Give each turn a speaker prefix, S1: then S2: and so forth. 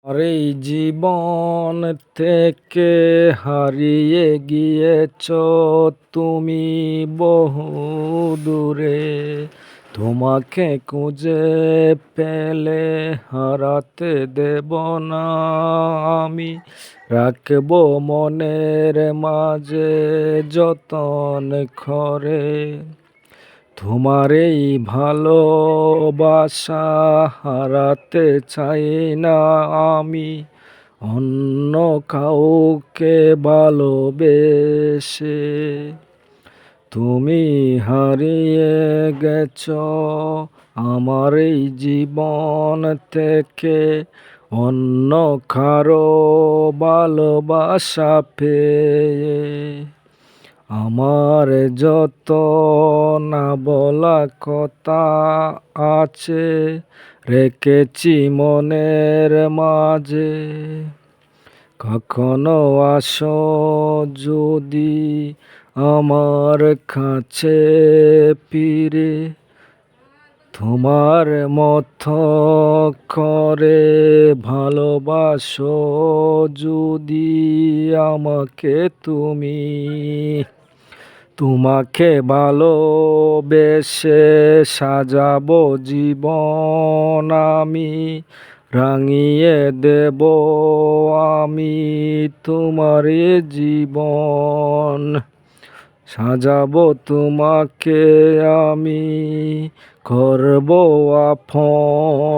S1: আর এই জীবন থেকে হারিয়ে গিয়েছ তুমি বহু দূরে। তোমাকে খুঁজে পেলে হারাতে দেব না আমি। রাখবো মনের মাঝে যতন করে। তোমার এই ভালোবাসা হারাতে চাই না আমি অন্য কাউকে ভালোবেসে। তুমি হারিয়ে গেছ আমার এই জীবন থেকে অন্য কারো ভালোবাসা পেয়ে। আমার যত না বলা কথা আছে রেখেছি মনের মাঝে। কখনো আসো যদি আমার কাছে ফিরে, তোমার মতো করে ভালোবাসো যদি আমাকে তুমি। তোমাকে ভালোবেসে সাজাবো জীবন আমি। রাঙিয়ে দেব আমি তোমার এ জীবন। সাজাবো তোমাকে আমি, করবো আপন।